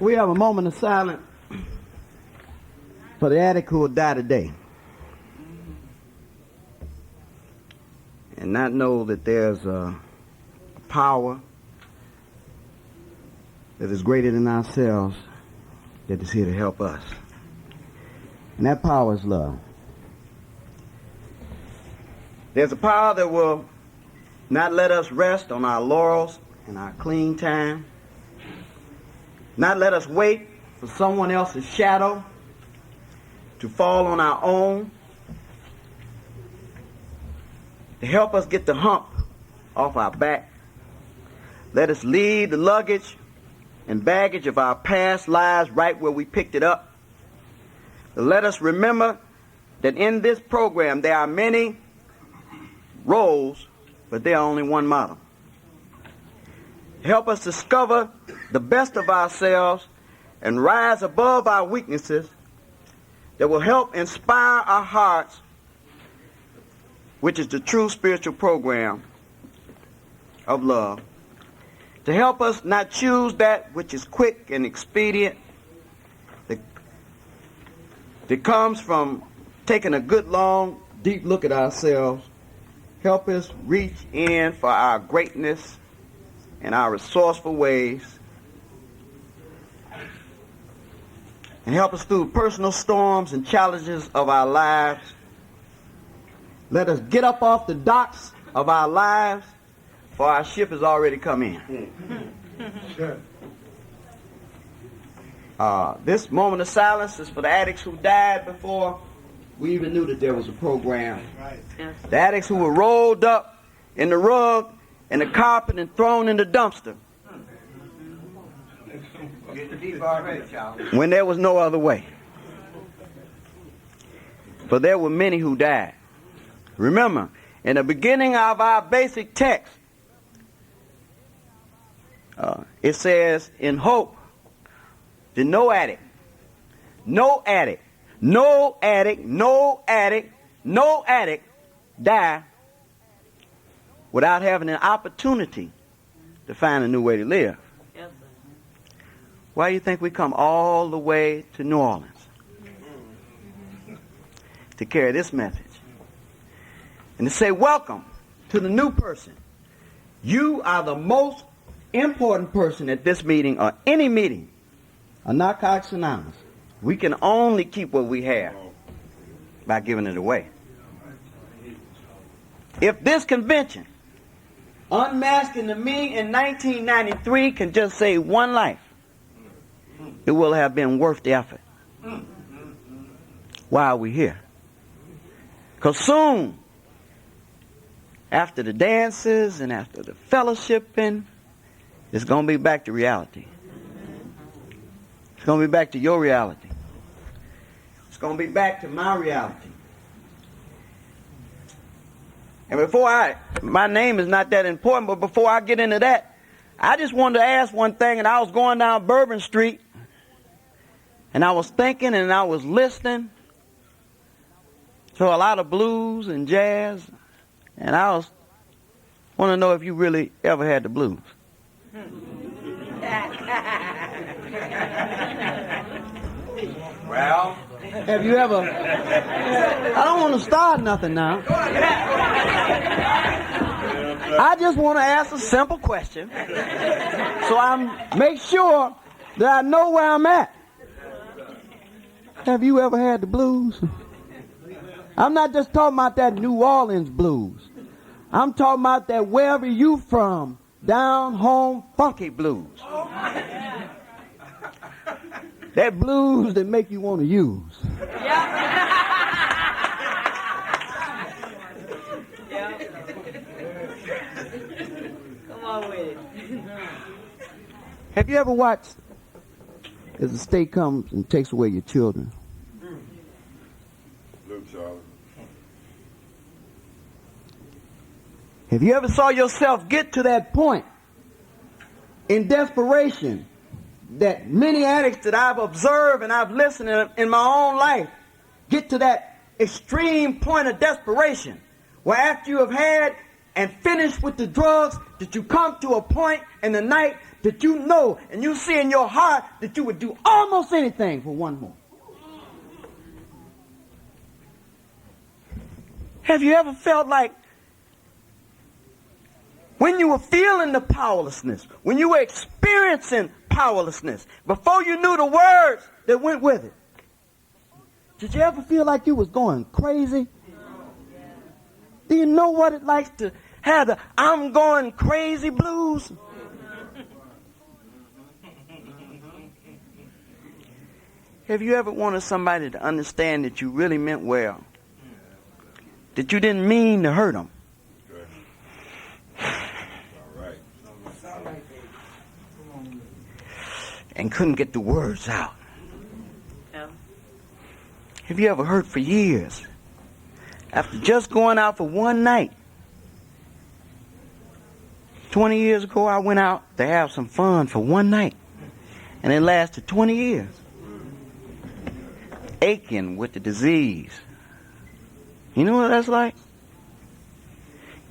We have a moment of silence for the addict who will die today. And not know that there's a power that is greater than ourselves that is here to help us. And that power is love. There's a power that will not let us rest on our laurels and our clean time. Not let us wait for someone else's shadow to fall on our own. To help us get the hump off our back. Let us leave the luggage and baggage of our past lives right where we picked it up. Let us remember that in this program there are many roles, but there are only one model. Help us discover the best of ourselves and rise above our weaknesses that will help inspire our hearts, which is the true spiritual program of love, to help us not choose that which is quick and expedient, that comes from taking a good, long, deep look at ourselves. Help us reach in for our greatness and our resourceful ways, and help us through personal storms and challenges of our lives. Let us get up off the docks of our lives, for our ship has already come in. This moment of silence is for the addicts who died before we even knew that there was a program. Right. The addicts who were rolled up in the rug and the carpet and thrown in the dumpster when there was no other way. For there were many who died. Remember, in the beginning of our basic text, it says, in hope, that no addict, die without having an opportunity to find a new way to live. Why do you think we come all the way to New Orleans to carry this message? And to say, welcome to the new person. You are the most important person at this meeting or any meeting of Narcotics Anonymous. We can only keep what we have by giving it away. If this convention, Unmasking to me in 1993, can just save one life, it will have been worth the effort. Why are we here? Because soon, after the dances and after the fellowshipping, it's going to be back to reality. It's going to be back to your reality. It's going to be back to my reality. And my name is not that important, but before I get into that, I just wanted to ask one thing, and I was going down Bourbon Street, and I was thinking and I was listening to a lot of blues and jazz, and I want to know if you really ever had the blues. Well, have you ever? I don't want to start nothing now. I just want to ask a simple question, so I make sure that I know where I'm at. Have you ever had the blues? I'm not just talking about that New Orleans blues. I'm talking about that wherever you from, down home funky blues. That blues that make you want to use. Come on with it. Have you ever watched as the state comes and takes away your children? Have you ever saw yourself get to that point in desperation that many addicts that I've observed and I've listened in my own life get to that extreme point of desperation where after you have had and finished with the drugs that you come to a point in the night that you know and you see in your heart that you would do almost anything for one more? Have you ever felt like when you were feeling the powerlessness, when you were experiencing powerlessness, before you knew the words that went with it, did you ever feel like you was going crazy? Do you know what it likes to have the I'm going crazy blues? Have you ever wanted somebody to understand that you really meant well? That you didn't mean to hurt them? And couldn't get the words out? Have you ever hurt for years? After just going out for one night. 20 years ago, I went out to have some fun for one night. And it lasted 20 years. Aching with the disease. You know what that's like?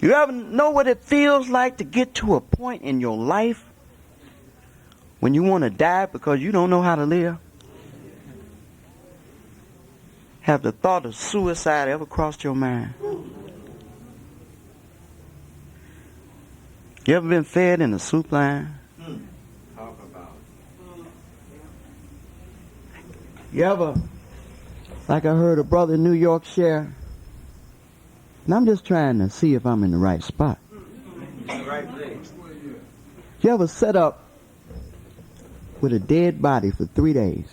You ever know what it feels like to get to a point in your life when you want to die because you don't know how to live? Have the thought of suicide ever crossed your mind? You ever been fed in a soup line? Talk about it. You ever, like I heard a brother in New York share, and I'm just trying to see if I'm in the right spot. Right place. You ever set up with a dead body for 3 days?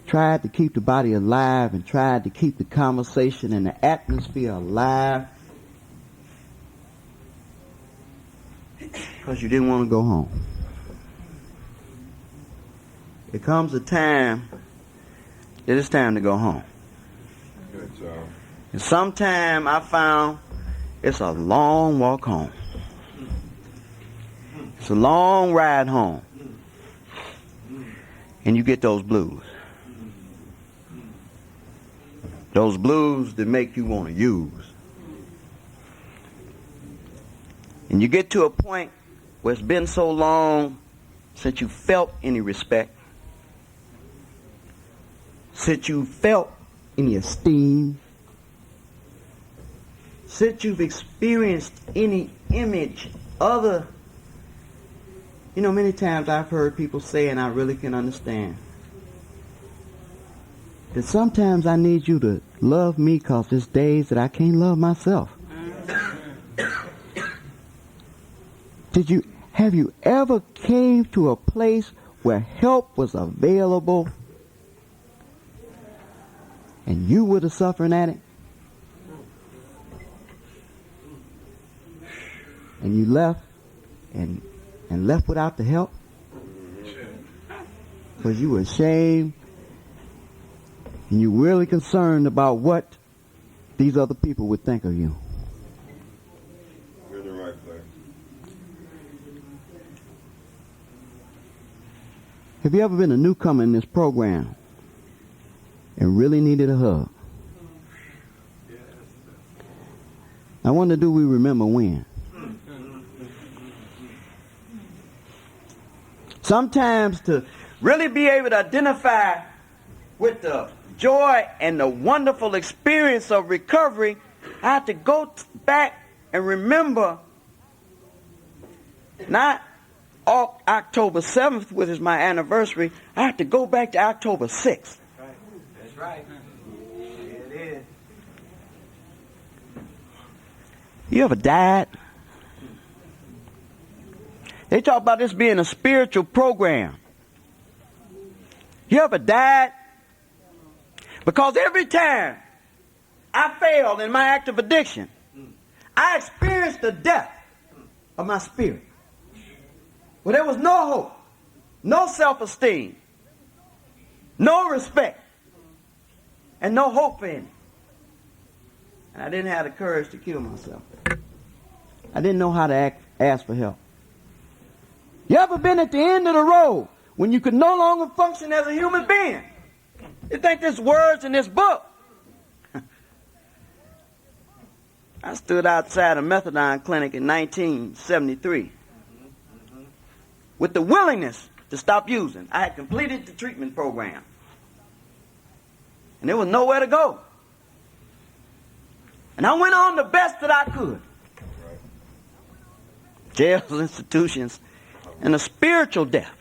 Tried to keep the body alive and tried to keep the conversation and the atmosphere alive because you didn't want to go home. It comes a time that it's time to go home. Good job. And sometime I found it's a long walk home. It's a long ride home. And you get those blues. Those blues that make you want to use. And you get to a point where it's been so long since you felt any respect, since you felt any esteem, since you've experienced any image other. You know, many times I've heard people say, and I really can understand, that sometimes I need you to love me because there's days that I can't love myself. Have you ever came to a place where help was available and you were the suffering addict? And you left and left without the help? Because you were ashamed and you were really concerned about what these other people would think of you. You're in the right place. Have you ever been a newcomer in this program and really needed a hug? Yes. I wonder, do we remember when? Sometimes to really be able to identify with the joy and the wonderful experience of recovery, I have to go back and remember not October 7th, which is my anniversary. I have to go back to October 6th. That's right. It is. You ever died? They talk about this being a spiritual program. You ever died? Because every time I failed in my act of addiction, I experienced the death of my spirit. Where there was no hope, no self-esteem, no respect, and no hope in it. And I didn't have the courage to kill myself. I didn't know how to ask for help. You ever been at the end of the road when you could no longer function as a human being? You think there's words in this book? I stood outside a methadone clinic in 1973. with the willingness to stop using. I had completed the treatment program. And there was nowhere to go. And I went on the best that I could. Jails, institutions, and a spiritual death.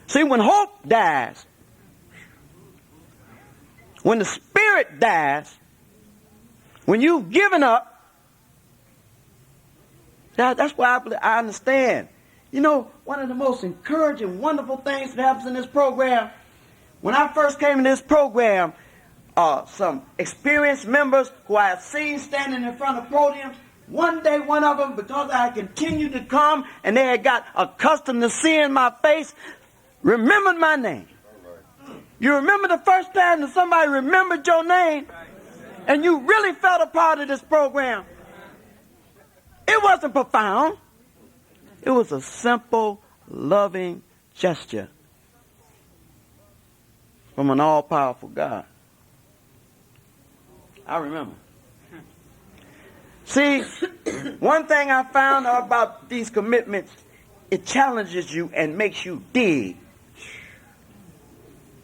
See, when hope dies, when the spirit dies, when you've given up, that's why I understand. You know, one of the most encouraging, wonderful things that happens in this program, when I first came in this program, some experienced members who I have seen standing in front of podiums, one day one of them, because I continued to come and they had got accustomed to seeing my face, remembered my name. You remember the first time that somebody remembered your name and you really felt a part of this program? It wasn't profound. It was a simple, loving gesture from an all-powerful God. I remember. See, one thing I found out about these commitments, it challenges you and makes you dig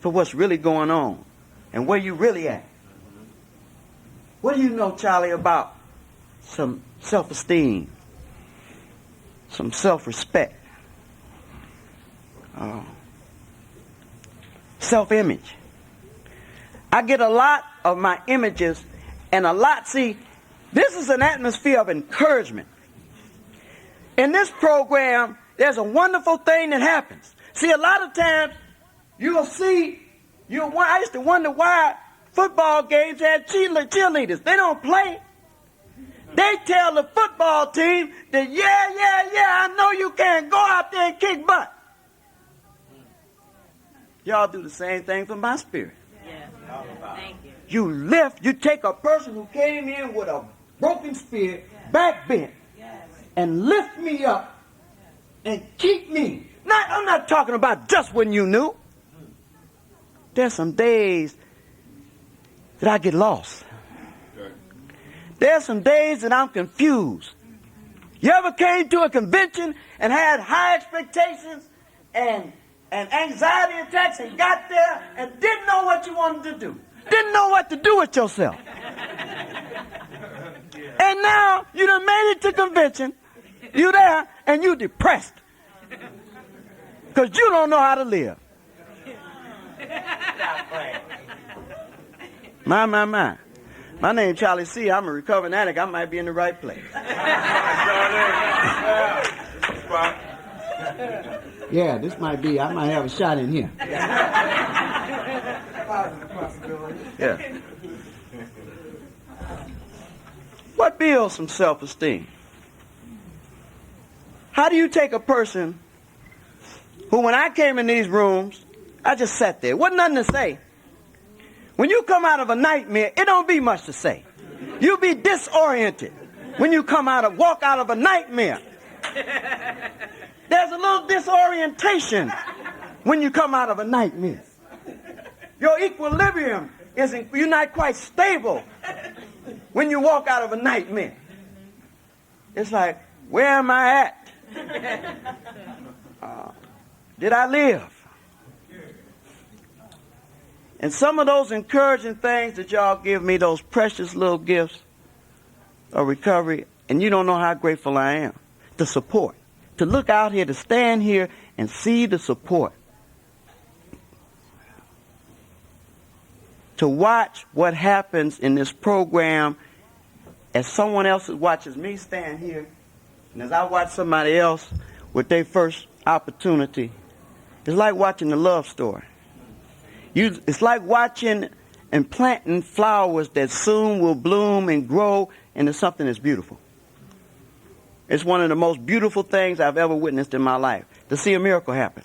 for what's really going on and where you really at. What do you know, Charlie, about some self-esteem, some self-respect, self-image? I get a lot of my images and see, this is an atmosphere of encouragement. In this program, there's a wonderful thing that happens. See, a lot of times, I used to wonder why football games had cheerleaders. They don't play. They tell the football team that, I know you can. Go out there and kick butt. Y'all do the same thing for my spirit. Yeah. Thank you. You take a person who came in with a broken spirit, back bent, and lift me up and keep me. I'm not talking about just when you knew. There's some days that I get lost. There's some days that I'm confused. You ever came to a convention and had high expectations and anxiety attacks and got there and didn't know what you wanted to do? Didn't know what to do with yourself. And now you done made it to convention. You there and you depressed. Because you don't know how to live. My. My name's Charlie C. I'm a recovering addict. I might be in the right place. Yeah, this might be. I might have a shot in here. Yeah. What builds some self-esteem? How do you take a person who, when I came in these rooms, I just sat there. Wasn't nothing to say. When you come out of a nightmare, it don't be much to say. You be disoriented when you walk out of a nightmare. There's a little disorientation when you come out of a nightmare. Your equilibrium you're not quite stable when you walk out of a nightmare. It's like, where am I at? Did I live? And some of those encouraging things that y'all give me, those precious little gifts of recovery, and you don't know how grateful I am. The support. To look out here, to stand here and see the support. To watch what happens in this program as someone else watches me stand here, and as I watch somebody else with their first opportunity. It's like watching a love story. It's like watching and planting flowers that soon will bloom and grow into something that's beautiful. It's one of the most beautiful things I've ever witnessed in my life, to see a miracle happen.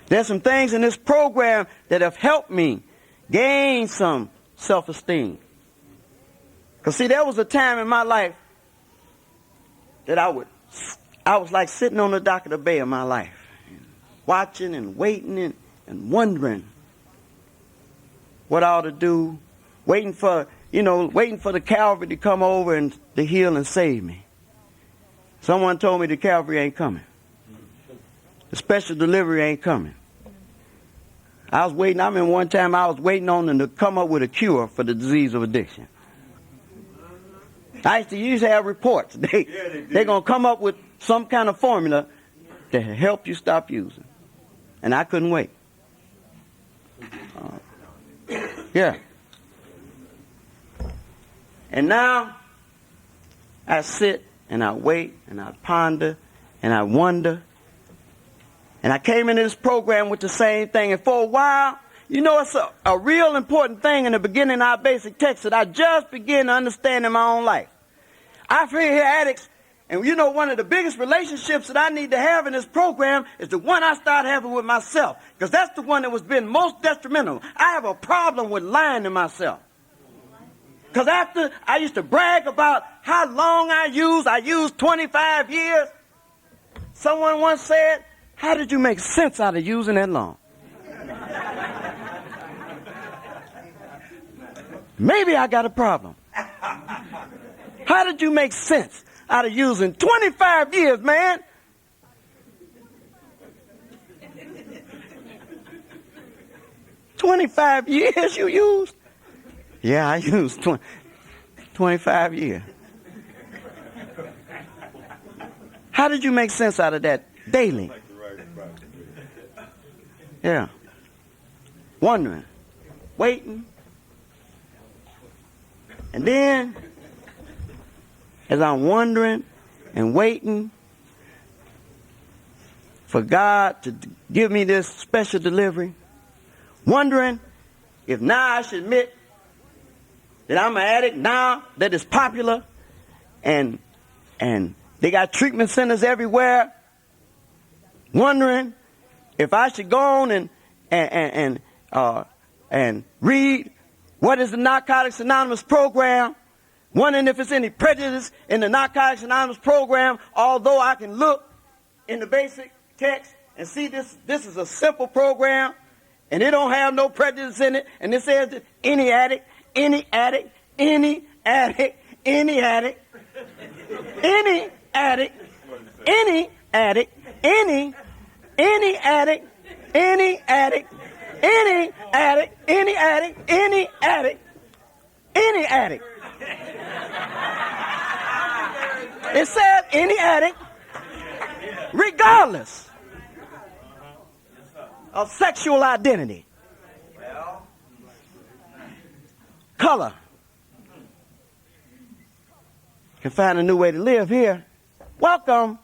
There's some things in this program that have helped me gain some self-esteem. Because see, there was a time in my life that I was like sitting on the dock of the bay of my life, watching and waiting and wondering what I ought to do, waiting for the Calvary to come over and to heal and save me. Someone told me the Calvary ain't coming. The special delivery ain't coming. I was waiting. I remember one time I was waiting on them to come up with a cure for the disease of addiction. I used to have reports. They're going to come up with some kind of formula to help you stop using. And I couldn't wait. Yeah. And now I sit and I wait and I ponder and I wonder. And I came into this program with the same thing. And for a while, you know, it's a real important thing in the beginning of our basic text that I just begin to understand in my own life. I hear addicts, and you know, one of the biggest relationships that I need to have in this program is the one I start having with myself, because that's the one that was been most detrimental. I have a problem with lying to myself. Because after I used to brag about how long I used 25 years. Someone once said, how did you make sense out of using that long? Maybe I got a problem. How did you make sense out of using 25 years, man? $25 years you used? Yeah, I used 25 years. How did you make sense out of that daily? Yeah. Wondering, waiting. And then, as I'm wondering and waiting for God to give me this special delivery, wondering if now I should admit that I'm an addict, now that it's popular, and they got treatment centers everywhere, wondering if I should go on and read what is the Narcotics Anonymous program, wondering if there's any prejudice in the Narcotics Anonymous program, although I can look in the basic text and see this is a simple program, and it don't have no prejudice in it, and it says that any addict, any addict, any addict, any addict, any addict, any addict, any addict, any addict, any addict, any addict, any addict, any addict. It says any addict, regardless of sexual identity, color, can find a new way to live here. Welcome.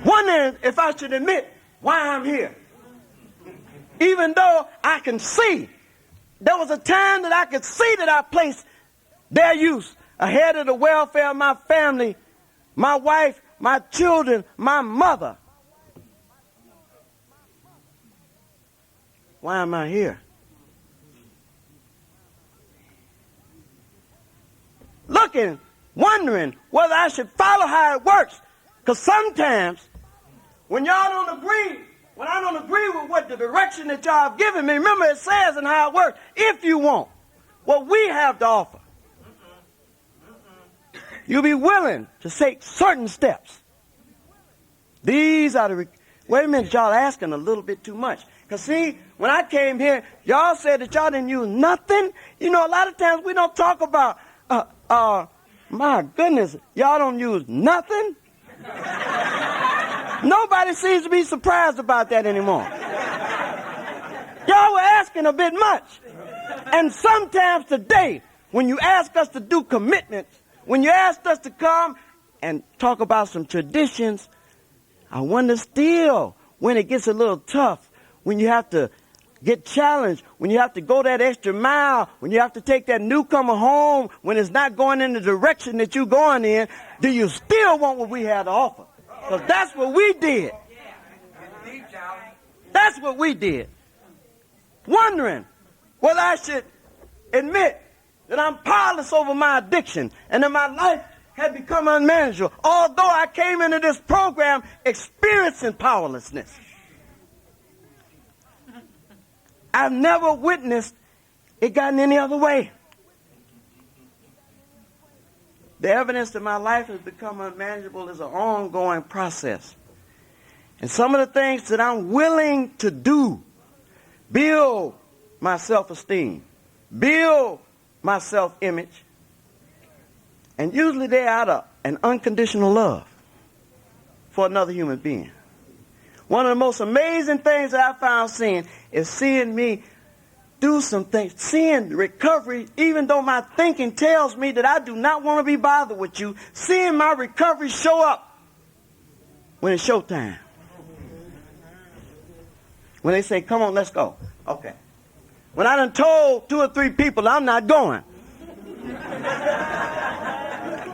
Wondering if I should admit why I'm here. Even though I can see, there was a time that I could see that I placed their use ahead of the welfare of my family, my wife, my children, my mother. Why am I here? Looking, wondering whether I should follow how it works. Because sometimes, when y'all don't agree, when I don't agree with what the direction that y'all have given me, remember it says in how it works, if you want what we have to offer, you'll be willing to take certain steps. These are the... Wait a minute, y'all asking a little bit too much. Because see, when I came here, y'all said that y'all didn't use nothing. You know, a lot of times we don't talk about, my goodness, y'all don't use nothing. Nobody seems to be surprised about that anymore. Y'all were asking a bit much. And sometimes today, when you ask us to do commitments, when you asked us to come and talk about some traditions, I wonder still when it gets a little tough, when you have to get challenged, when you have to go that extra mile, when you have to take that newcomer home, when it's not going in the direction that you're going in, do you still want what we have to offer? Because that's what we did. That's what we did. Wondering whether I should admit that I'm powerless over my addiction and that my life had become unmanageable, although I came into this program experiencing powerlessness. I've never witnessed it gotten any other way. The evidence that my life has become unmanageable is an ongoing process. And some of the things that I'm willing to do build my self-esteem, build my self-image, and usually they're out of an unconditional love for another human being. One of the most amazing things that I found seeing is seeing me do some things, seeing recovery, even though my thinking tells me that I do not want to be bothered with you, seeing my recovery show up when it's showtime. When they say, come on, let's go. Okay. When I done told 2 or 3 people I'm not going.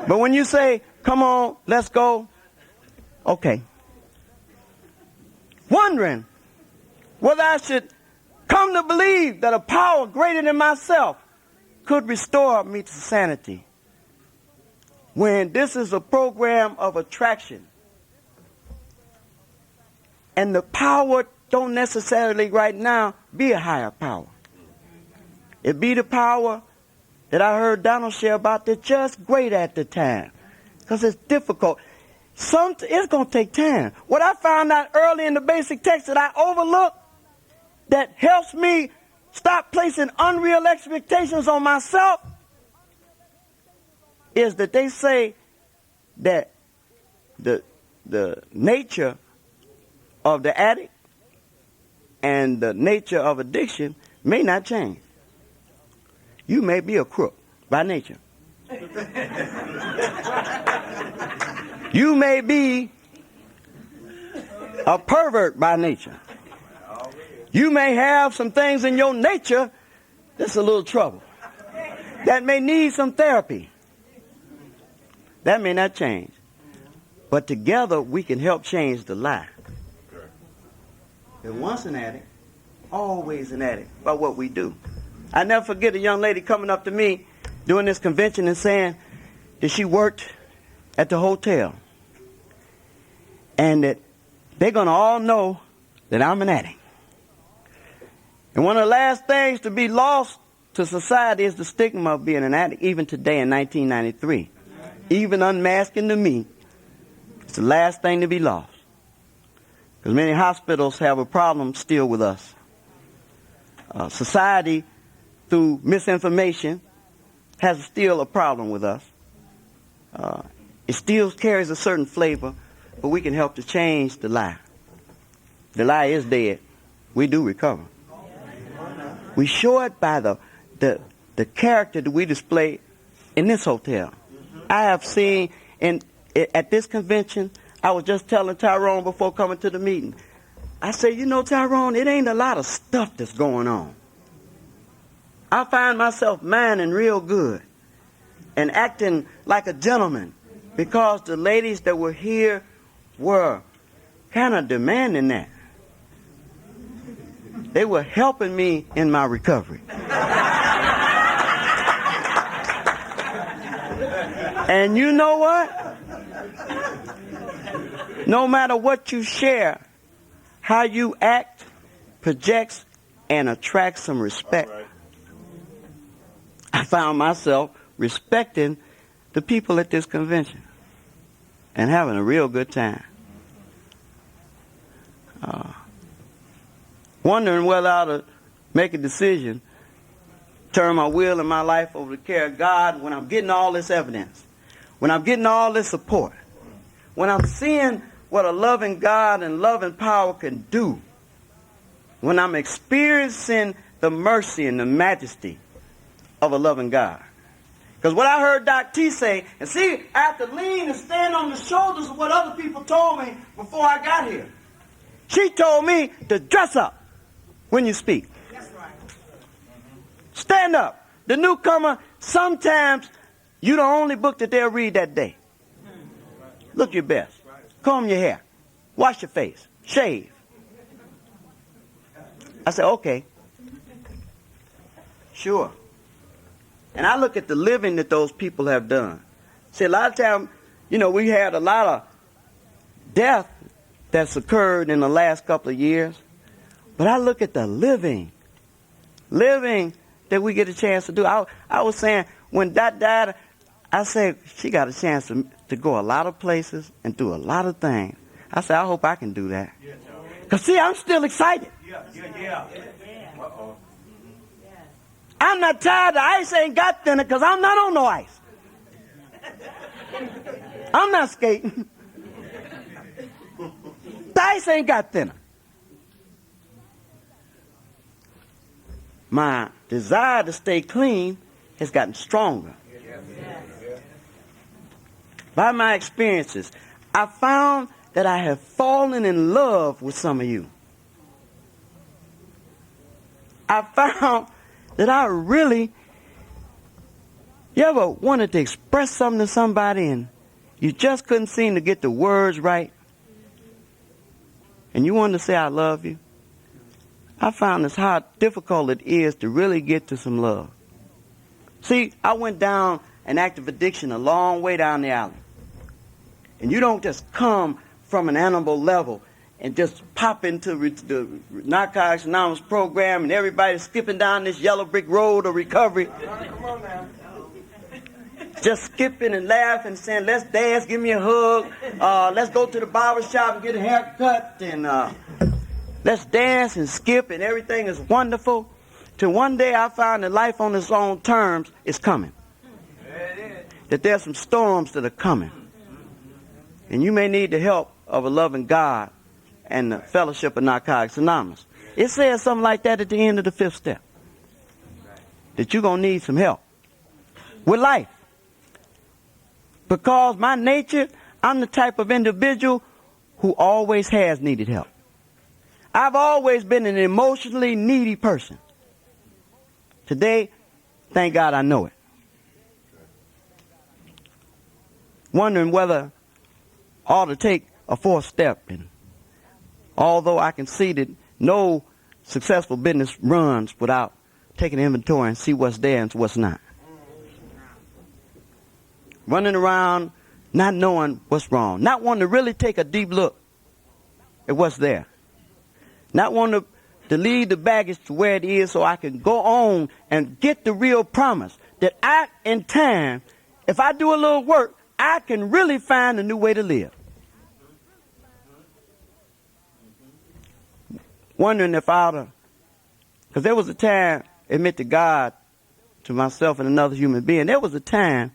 But when you say, come on, let's go, okay. Wondering whether I should come to believe that a power greater than myself could restore me to sanity. When this is a program of attraction. And the power don't necessarily right now be a higher power. It be the power that I heard Donald share about that's just great at the time. Because it's difficult. It's going to take time. What I found out early in the basic text that I overlooked that helps me stop placing unreal expectations on myself is that they say that the nature of the addict and the nature of addiction may not change. You may be a crook by nature. You may be a pervert by nature. You may have some things in your nature that's a little trouble. That may need some therapy. That may not change. But together we can help change the lie. And once an addict, always an addict by what we do. I never forget a young lady coming up to me during this convention and saying that she worked at the hotel and that they're going to all know that I'm an addict. And one of the last things to be lost to society is the stigma of being an addict, even today in 1993. Even unmasking to me, it's the last thing to be lost. Because many hospitals have a problem still with us. Society, through misinformation, has still a problem with us. It still carries a certain flavor, but we can help to change the lie. The lie is dead. We do recover. We show it by the character that we display in this hotel. I have seen at this convention, I was just telling Tyrone before coming to the meeting. I said, you know, Tyrone, it ain't a lot of stuff that's going on. I find myself minding real good and acting like a gentleman because the ladies that were here were kind of demanding that. They were helping me in my recovery. And you know what? No matter what you share, how you act projects and attracts some respect. Right. I found myself respecting the people at this convention and having a real good time. Wondering whether I ought to make a decision, turn my will and my life over to the care of God when I'm getting all this evidence, when I'm getting all this support, when I'm seeing what a loving God and loving power can do, when I'm experiencing the mercy and the majesty of a loving God. Because what I heard Doc T say, and see, I have to lean and stand on the shoulders of what other people told me before I got here. She told me to dress up when you speak. That's right. Stand up. The newcomer, sometimes you're the only book that they'll read that day. Look your best. Comb your hair. Wash your face. Shave. I said, okay. Sure. And I look at the living that those people have done. See, a lot of times, you know, we had a lot of death that's occurred in the last couple of years. But I look at the living that we get a chance to do. I was saying, when Dot died, I said, she got a chance to go a lot of places and do a lot of things. I said, I hope I can do that. Because, see, I'm still excited. I'm not tired. The ice ain't got thinner because I'm not on no ice. I'm not skating. The ice ain't got thinner. My desire to stay clean has gotten stronger. By my experiences, I found that I have fallen in love with some of you. I found that I really, you ever wanted to express something to somebody and you just couldn't seem to get the words right? And you wanted to say, I love you? I found this how difficult it is to really get to some love. See, I went down an active addiction a long way down the alley. And you don't just come from an animal level and just pop into the Narcotics Anonymous program and everybody's skipping down this yellow brick road of recovery. Come on now. Just skipping and laughing and saying, let's dance, give me a hug, let's go to the barber shop and get a haircut, and let's dance and skip and everything is wonderful. Till one day I found that life on its own terms is coming. That there's some storms that are coming. And you may need the help of a loving God and the fellowship of Narcotics Anonymous. It says something like that at the end of the 5th step. That you're going to need some help with life. Because my nature, I'm the type of individual who always has needed help. I've always been an emotionally needy person. Today, thank God I know it. Wondering whether I ought to take a 4th step. And although I can see that no successful business runs without taking inventory and see what's there and what's not. Running around not knowing what's wrong. Not wanting to really take a deep look at what's there. Not wanting to leave the baggage to where it is so I can go on and get the real promise that I, in time, if I do a little work, I can really find a new way to live. Wondering if I ought to, because there was a time, admit to God, to myself and another human being, there was a time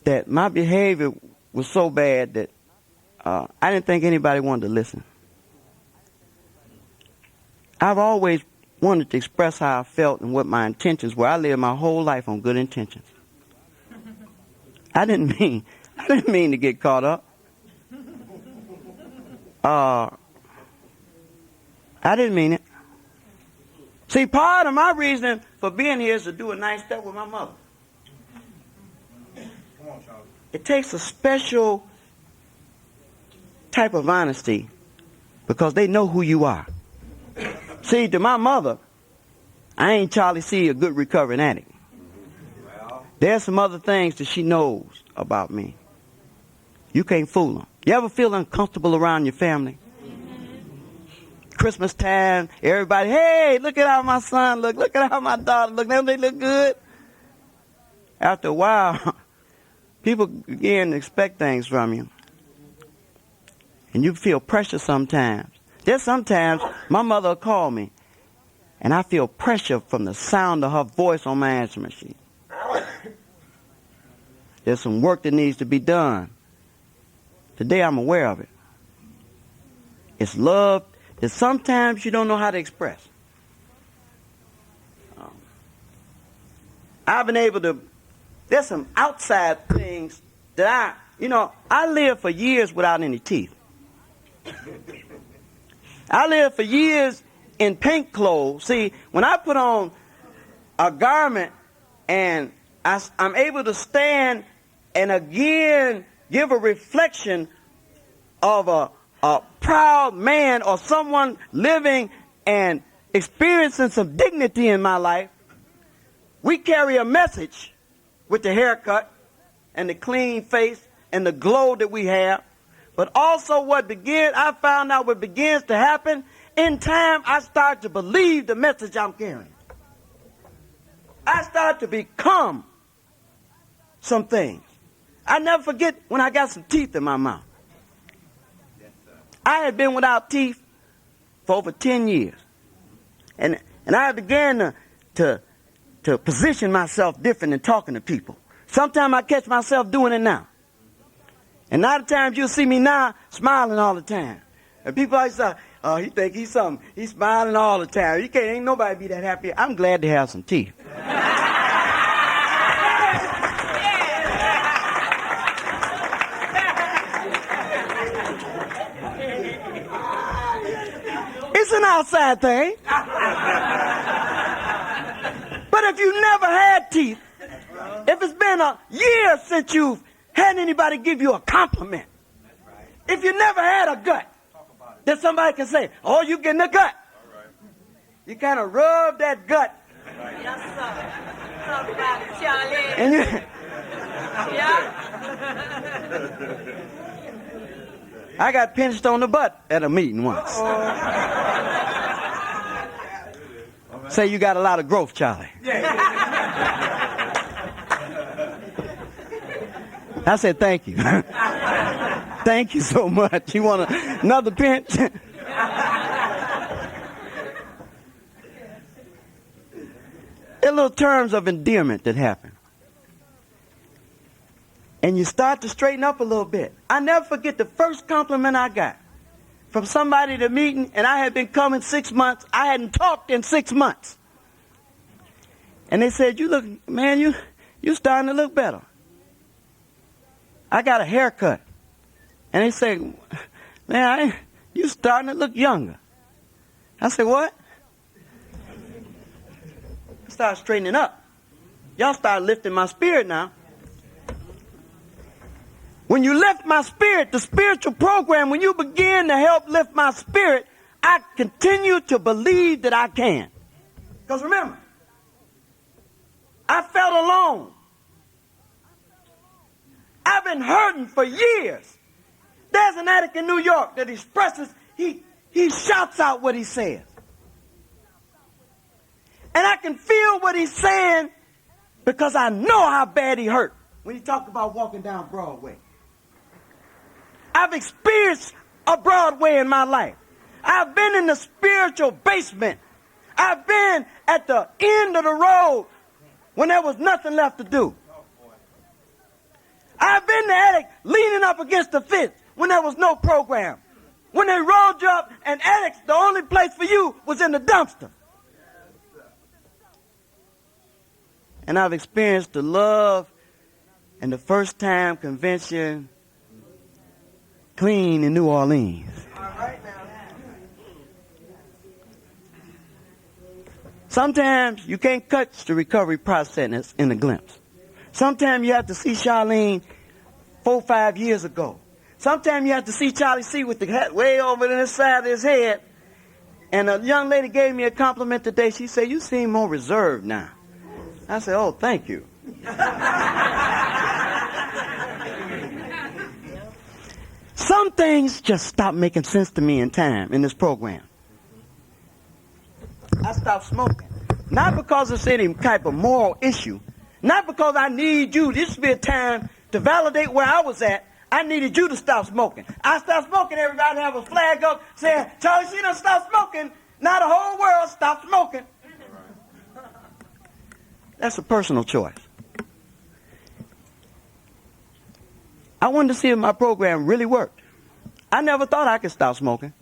that my behavior was so bad that I didn't think anybody wanted to listen. I've always wanted to express how I felt and what my intentions were. I lived my whole life on good intentions. I didn't mean to get caught up. I didn't mean it. See, part of my reason for being here is to do a nice step with my mother. It takes a special type of honesty because they know who you are. See, to my mother, I ain't Charlie C., a good recovering addict. There's some other things that she knows about me. You can't fool them. You ever feel uncomfortable around your family? Christmas time, everybody, hey, look at how my son look. Look at how my daughter look. Don't they look good? After a while, people begin to expect things from you. And you feel pressure sometimes. There's sometimes my mother will call me, and I feel pressure from the sound of her voice on my answering machine. There's some work that needs to be done. Today I'm aware of it. It's love that sometimes you don't know how to express. I've been able to, there's some outside things that I lived for years without any teeth. I lived for years in pink clothes. See, when I put on a garment and I'm able to stand and again give a reflection of a proud man or someone living and experiencing some dignity in my life, we carry a message with the haircut and the clean face and the glow that we have. But also I found out what begins to happen, in time I start to believe the message I'm carrying. I start to become some things. I never forget when I got some teeth in my mouth. I had been without teeth for over 10 years. And I began to position myself different in talking to people. Sometimes I catch myself doing it now. And a lot of times you'll see me now smiling all the time. And people always say, oh, he think he's something. He's smiling all the time. Ain't nobody be that happy. I'm glad to have some teeth. It's an outside thing. But if you never had teeth, if it's been a year since you've had anybody give you a compliment, if you never had a gut, that somebody can say, oh, you getting a gut. You kind of rub that gut. Yes, sir. Talk about it, Charlie. And you, Yeah. I got pinched on the butt at a meeting once. Say you got a lot of growth, Charlie. I said, thank you. Thank you so much. You want another pinch? There are little terms of endearment that happen. And you start to straighten up a little bit. I never forget the first compliment I got from somebody at a meeting, and I had been coming 6 months. I hadn't talked in 6 months. And they said, you look, man, you starting to look better. I got a haircut. And they said, man, you starting to look younger. I said, what? I started straightening up. Y'all started lifting my spirit now. When you lift my spirit, the spiritual program, when you begin to help lift my spirit, I continue to believe that I can. Because remember, I felt alone. I've been hurting for years. There's an addict in New York that expresses, he shouts out what he says. And I can feel what he's saying because I know how bad he hurt when he talked about walking down Broadway. I've experienced a Broadway in my life. I've been in the spiritual basement. I've been at the end of the road when there was nothing left to do. I've been the addict leaning up against the fence when there was no program. When they rolled you up and addicts, the only place for you was in the dumpster. And I've experienced the love and the first time convention clean in New Orleans. Sometimes you can't catch the recovery process in a glimpse. Sometimes you have to see Charlene 4 or 5 years ago. Sometimes you have to see Charlie C with the hat way over to the side of his head. And a young lady gave me a compliment today. She said, you seem more reserved now. I said, oh, thank you. Some things just stopped making sense to me in time in this program. I stopped smoking. Not because it's any type of moral issue. Not because I need you. This would be a time to validate where I was at. I needed you to stop smoking. I stopped smoking. Everybody have a flag up saying, Charlie, she done stop smoking. Now the whole world stop smoking. That's a personal choice. I wanted to see if my program really worked. I never thought I could stop smoking.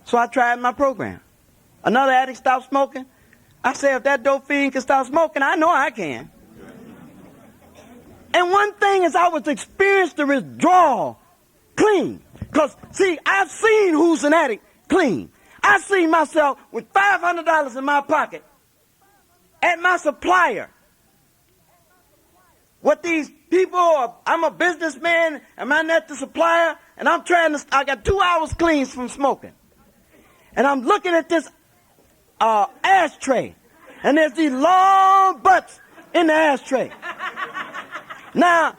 So I tried my program. Another addict stopped smoking. I said, if that dope fiend can stop smoking, I know I can. And one thing is I was experienced the withdrawal clean. Because, see, I've seen who's an addict clean. I seen myself with $500 in my pocket at my supplier. What these people, I'm a businessman, and I'm at the supplier, and I got 2 hours clean from smoking. And I'm looking at this ashtray, and there's these long butts in the ashtray. Now,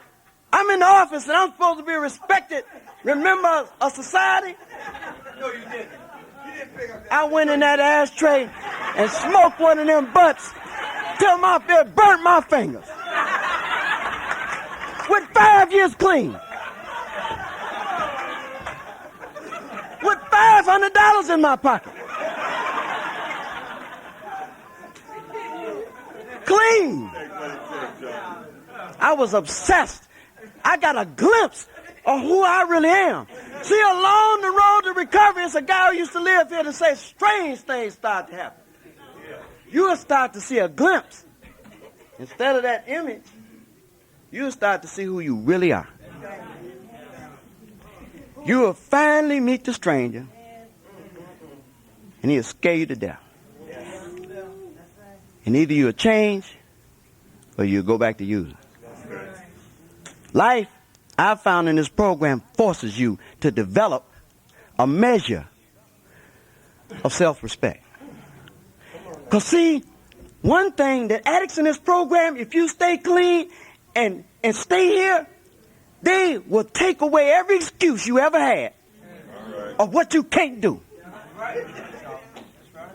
I'm in the office, and I'm supposed to be a respected member of society. No, you didn't. You didn't pick up that. I went in that ashtray and smoked one of them butts till it burnt my fingers. 5 years clean. With $500 in my pocket. Clean. I was obsessed. I got a glimpse of who I really am. See, along the road to recovery, it's a guy who used to live here to say strange things start to happen. You'll start to see a glimpse. Instead of that image, you'll start to see who you really are. You will finally meet the stranger, and he'll scare you to death. And either you'll change, or you'll go back to using. Life, I found in this program, forces you to develop a measure of self-respect. Because see, one thing that addicts in this program, if you stay clean and stay here, they will take away every excuse you ever had of what you can't do.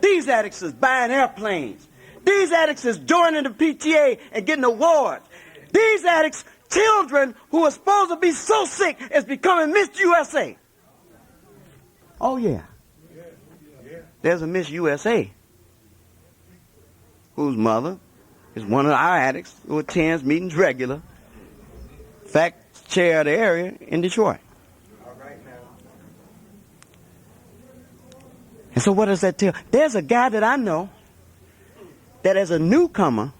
These addicts is buying airplanes. These addicts is joining the PTA and getting awards. These addicts, children who are supposed to be so sick, is becoming Miss USA. Oh, yeah. There's a Miss USA whose mother is one of our addicts who attends meetings regular. In fact, chair of the area in Detroit. And so what does that tell? There's a guy that I know that as a newcomer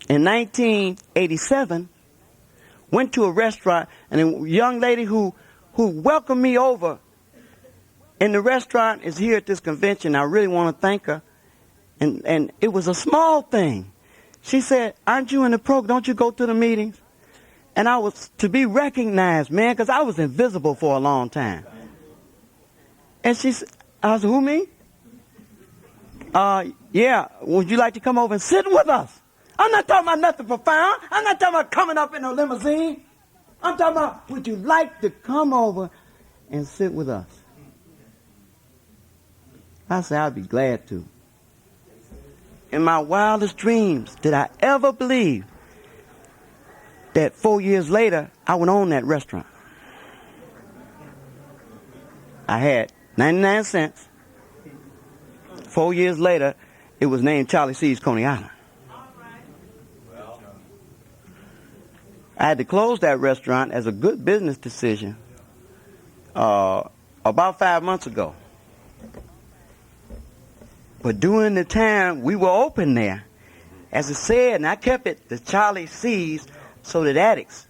in 1987 went to a restaurant, and a young lady who welcomed me over in the restaurant is here at this convention. I really want to thank her. And it was a small thing. She said, aren't you in the program? Don't you go to the meetings? And I was to be recognized, man, because I was invisible for a long time. And she said, I was, who, me? Yeah, would you like to come over and sit with us? I'm not talking about nothing profound. I'm not talking about coming up in a limousine. I'm talking about, would you like to come over and sit with us? I said, I'd be glad to. In my wildest dreams, did I ever believe that 4 years later, I would own that restaurant? I had 99 cents. 4 years later, it was named Charlie C's Coney Island. I had to close that restaurant as a good business decision about 5 months ago. But during the time we were open there, as it said, and I kept it the Charlie C's so that addicts,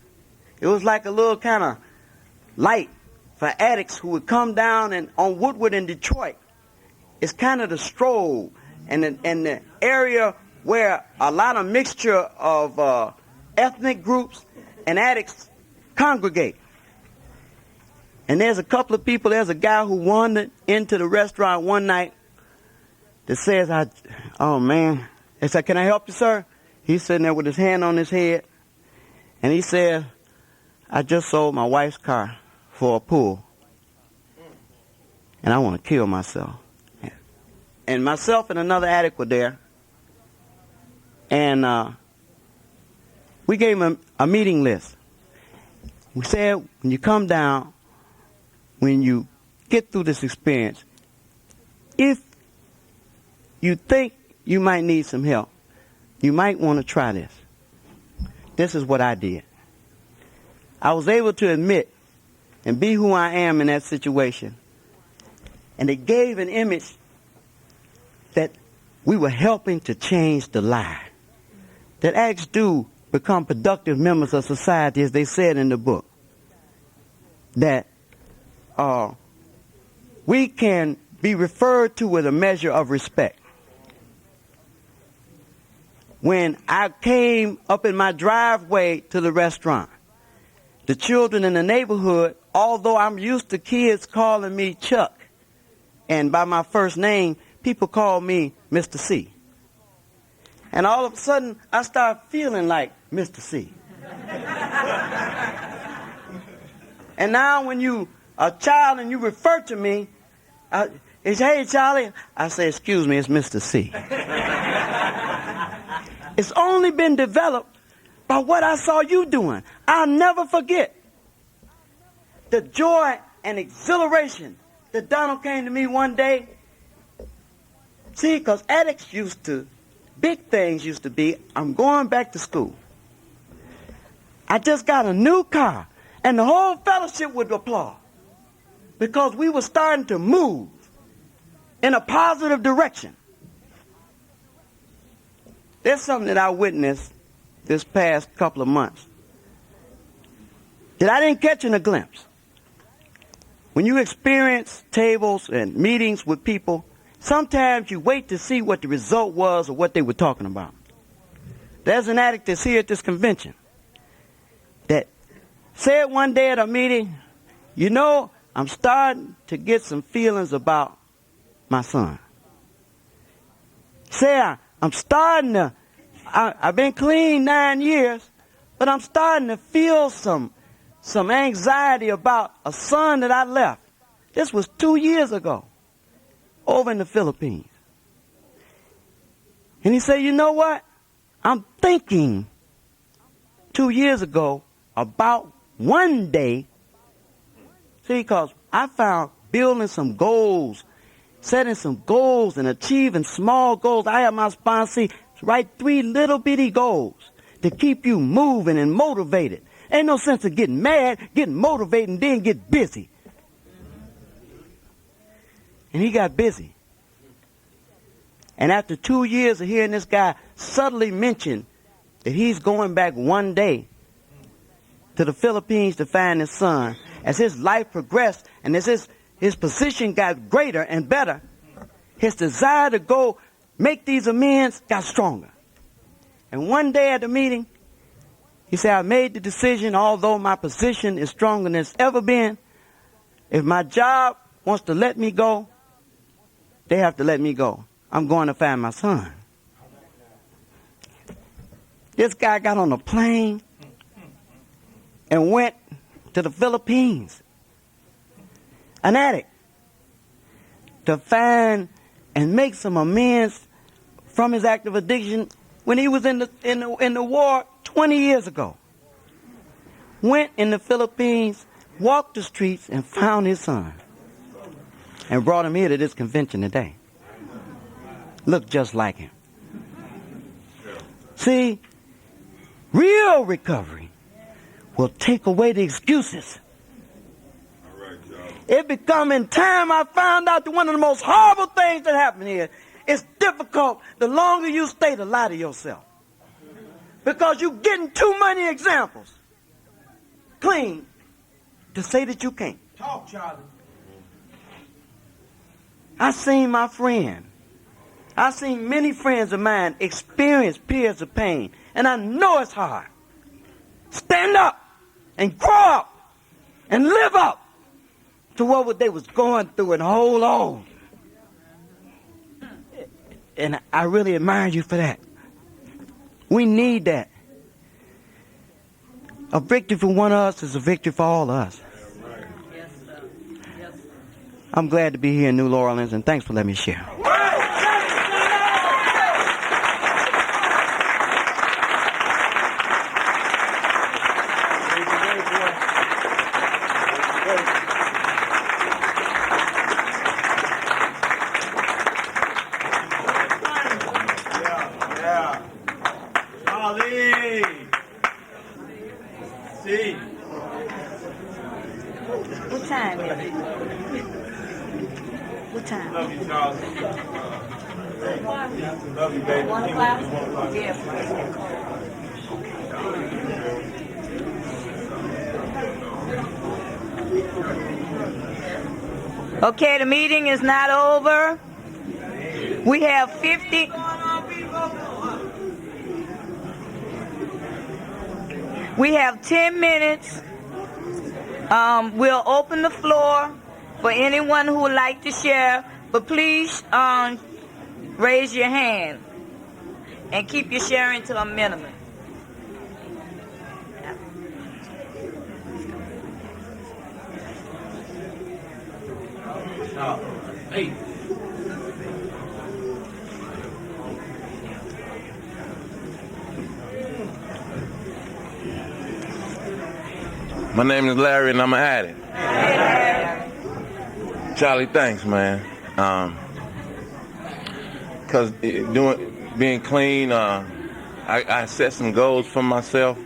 it was like a little kind of light for addicts who would come down and on Woodward in Detroit. It's kind of the stroll and the area where a lot of mixture of ethnic groups and addicts congregate. And there's a couple of people, there's a guy who wandered into the restaurant one night that says, oh man, I said, can I help you, sir? He's sitting there with his hand on his head, and he said, I just sold my wife's car for a pool, and I want to kill myself. And myself and another addict were there, and we gave him a meeting list. We said, when you come down, when you get through this experience, if you think you might need some help, you might want to try this. This is what I did. I was able to admit and be who I am in that situation. And it gave an image that we were helping to change the lie. That addicts do become productive members of society, as they said in the book. That we can be referred to with a measure of respect. When I came up in my driveway to the restaurant, the children in the neighborhood, although I'm used to kids calling me Chuck, and by my first name, people call me Mr. C. And all of a sudden, I start feeling like Mr. C. And now when you a child and you refer to me, it's, hey, Charlie. I say, excuse me, it's Mr. C. It's only been developed by what I saw you doing. I'll never forget the joy and exhilaration that Donald came to me one day. See, because addicts used to, big things used to be, I'm going back to school. I just got a new car, and the whole fellowship would applaud because we were starting to move in a positive direction. There's something that I witnessed this past couple of months that I didn't catch in a glimpse. When you experience tables and meetings with people, sometimes you wait to see what the result was or what they were talking about. There's an addict that's here at this convention that said one day at a meeting, you know, I'm starting to get some feelings about my son. Say, I'm starting to, I've been clean 9 years, but I'm starting to feel some anxiety about a son that I left. This was 2 years ago over in the Philippines. And he said, you know what? I'm thinking 2 years ago about one day. See, because I found building some goals, setting some goals and achieving small goals. I have my sponsor write 3 little bitty goals to keep you moving and motivated. Ain't no sense of getting mad, getting motivated, and then get busy. And he got busy. And after 2 years of hearing this guy subtly mention that he's going back one day to the Philippines to find his son, as his life progressed and as his position got greater and better, his desire to go make these amends got stronger. And one day at the meeting, he said, I made the decision, although my position is stronger than it's ever been, if my job wants to let me go, they have to let me go. I'm going to find my son. This guy got on a plane and went to the Philippines, an addict, to find and make some amends from his active addiction when he was in the war 20 years ago. Went in the Philippines, walked the streets, and found his son, and brought him here to this convention today. Looked just like him. See, real recovery will take away the excuses. It become in time I found out that one of the most horrible things that happen here, it's difficult the longer you stay to lie to yourself. Because you're getting too many examples clean to say that you can't. Talk, Charlie. I seen my friend. I seen many friends of mine experience periods of pain, and I know it's hard. Stand up and grow up and live up to what they was going through and hold on. And I really admire you for that. We need that. A victory for one of us is a victory for all of us. Yes, sir. Yes, sir. I'm glad to be here in New Orleans, and thanks for letting me share. What time is it? What time? Love you, Charles. Love you, baby. 1 o'clock? Yes. Okay, the meeting is not over. We have 50. We have 10 minutes. We'll open the floor for anyone who would like to share, but please raise your hand and keep your sharing to a minimum. Hey. My name is Larry and I'm an addict. Charlie, thanks, man. Cause being clean, I set some goals for myself,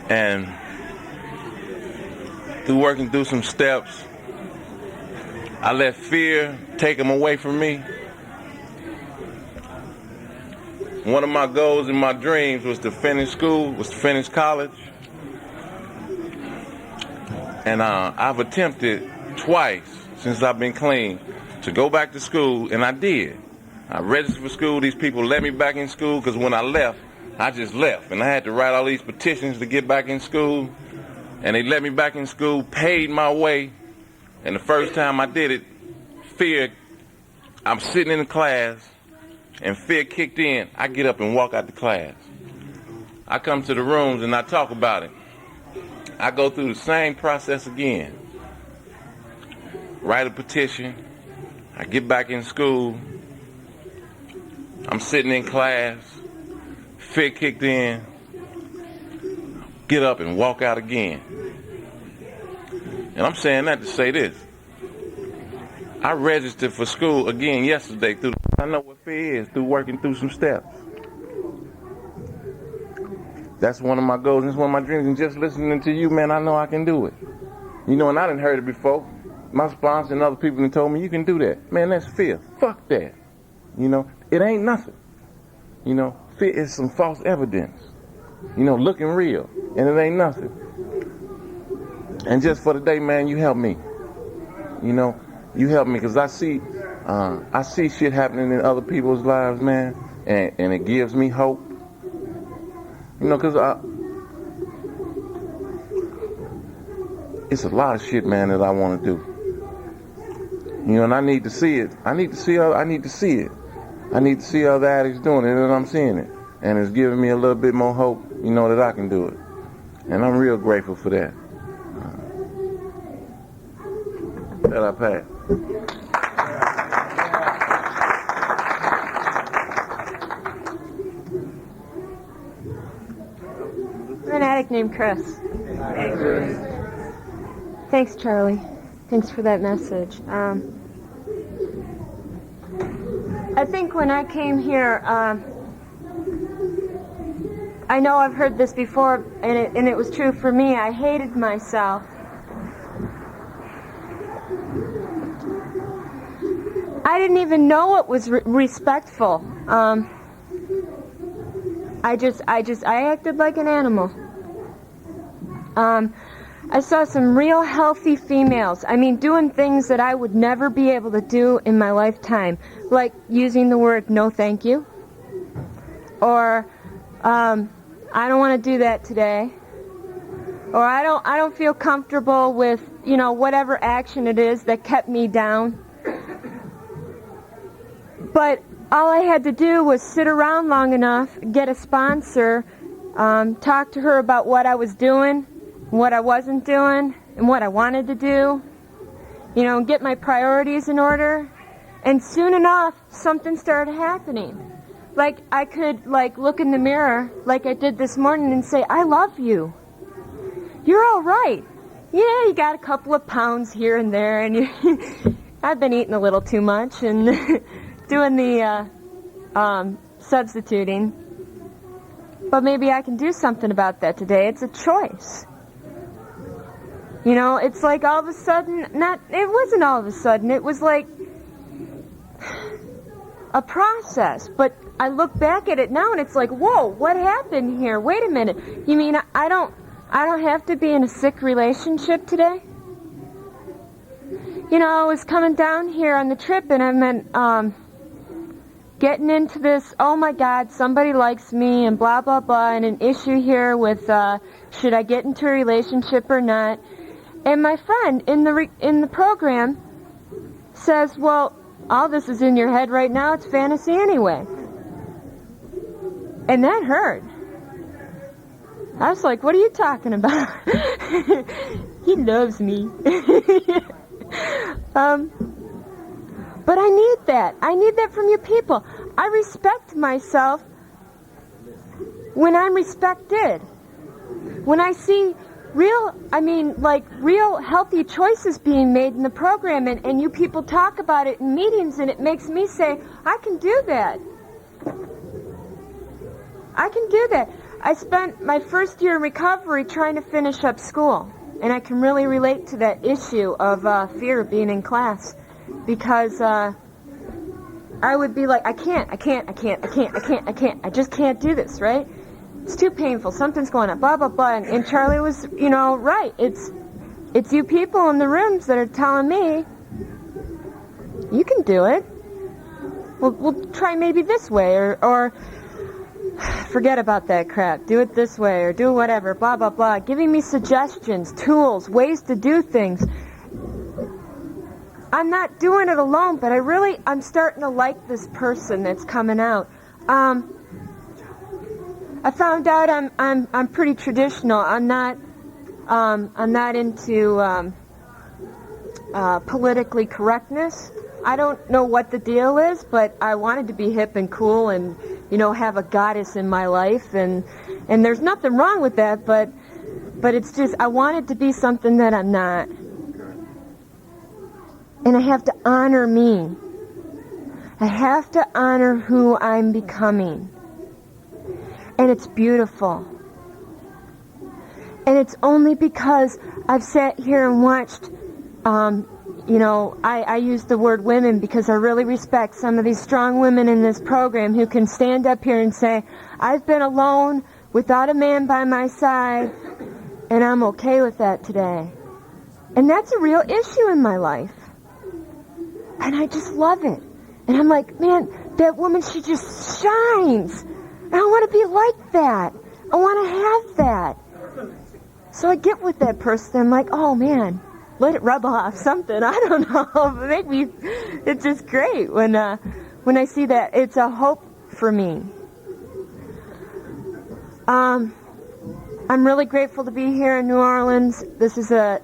and through working through some steps, I let fear take them away from me. One of my goals and my dreams was to finish school, was to finish college. And I've attempted twice since I've been clean to go back to school, and I did. I registered for school. These people let me back in school because when I left, I just left. And I had to write all these petitions to get back in school. And they let me back in school, paid my way. And the first time I did it, fear, I'm sitting in the class, and fear kicked in. I get up and walk out the class. I come to the rooms and I talk about it. I go through the same process again. Write a petition. I get back in school. I'm sitting in class. Fear kicked in. Get up and walk out again. And I'm saying that to say this. I registered for school again yesterday. I know what fear is through working through some steps. That's one of my goals, and it's one of my dreams. And just listening to you, man, I know I can do it. You know, and I didn't heard it before. My sponsor and other people told me, you can do that. Man, that's fear. Fuck that. You know, it ain't nothing. You know, fear is some false evidence. You know, looking real, and it ain't nothing. And just for the day, man, you help me. You know, you help me because I see shit happening in other people's lives, man, and it gives me hope. You know, because it's a lot of shit, man, that I want to do. You know, and I need to see it. I need to see it. I need to see other addicts doing it, and I'm seeing it. And it's giving me a little bit more hope, you know, that I can do it. And I'm real grateful for that. That I pass. An addict named Chris. Thanks, Charlie. Thanks for that message. I think when I came here, I know I've heard this before, and it was true for me. I hated myself. I didn't even know what was respectful. I acted like an animal. I saw some real healthy females. I mean, doing things that I would never be able to do in my lifetime, like using the word "no, thank you," or "I don't want to do that today," or "I don't feel comfortable with, you know, whatever action it is that kept me down." But all I had to do was sit around long enough, get a sponsor, talk to her about what I was doing, what I wasn't doing, and what I wanted to do, you know, get my priorities in order. And soon enough, something started happening. Like, I could, like, look in the mirror, like I did this morning, and say, "I love you. You're all right. Yeah, you got a couple of pounds here and there, and I've been eating a little too much, and doing the substituting. But maybe I can do something about that today. It's a choice. You know, it's like all of a sudden, it wasn't all of a sudden, it was like a process. But I look back at it now and it's like, whoa, what happened here? Wait a minute. You mean I don't have to be in a sick relationship today? You know, I was coming down here on the trip and I meant, getting into this, oh my God, somebody likes me and blah, blah, blah, and an issue here with, should I get into a relationship or not? And my friend in the program says, well, all this is in your head right now, it's fantasy anyway. And that hurt. I was like, what are you talking about? He loves me. But I need that. I need that from you people. I respect myself when I'm respected. When I see real healthy choices being made in the program, and you people talk about it in meetings, and it makes me say, I can do that. I can do that. I spent my first year in recovery trying to finish up school, and I can really relate to that issue of fear of being in class, because I would be like, I just can't do this, right? It's too painful, something's going on, blah, blah, blah. And Charlie was, right. It's you people in the rooms that are telling me, you can do it. We'll try maybe this way, or forget about that crap. Do it this way, or do whatever, blah, blah, blah. Giving me suggestions, tools, ways to do things. I'm not doing it alone, but I'm starting to like this person that's coming out. I found out I'm pretty traditional. I'm not into politically correctness. I don't know what the deal is, but I wanted to be hip and cool and have a goddess in my life, and there's nothing wrong with that, but it's just I wanted to be something that I'm not. And I have to honor me. I have to honor who I'm becoming. And it's beautiful. And it's only because I've sat here and watched, I use the word women because I really respect some of these strong women in this program who can stand up here and say, I've been alone without a man by my side, and I'm okay with that today. And that's a real issue in my life. And I just love it. And I'm like, man, that woman, she just shines. I want to be like that. I want to have that. So I get with that person. I'm like, oh man, let it rub off something. I don't know. Maybe it's just great when I see that. It's a hope for me. I'm really grateful to be here in New Orleans. This is a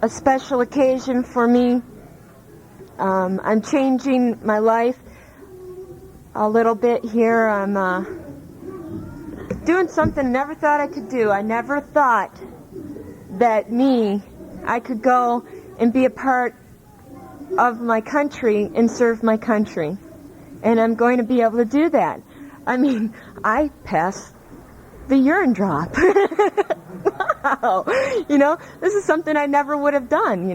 special occasion for me. I'm changing my life a little bit here. I'm doing something I never thought I could do. I never thought that I could go and be a part of my country and serve my country. And I'm going to be able to do that. I mean, I passed the urine drop. Wow. This is something I never would have done,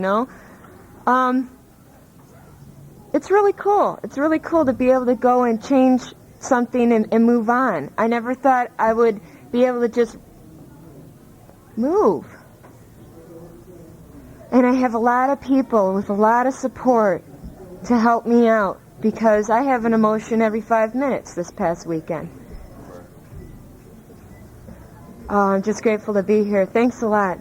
It's really cool. It's really cool to be able to go and change something and move on. I never thought I would be able to just move. And I have a lot of people with a lot of support to help me out because I have an emotion every 5 minutes this past weekend. I'm just grateful to be here. Thanks a lot.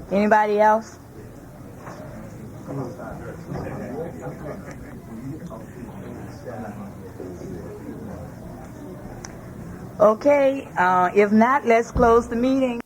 Anybody else? Okay, if not, let's close the meeting.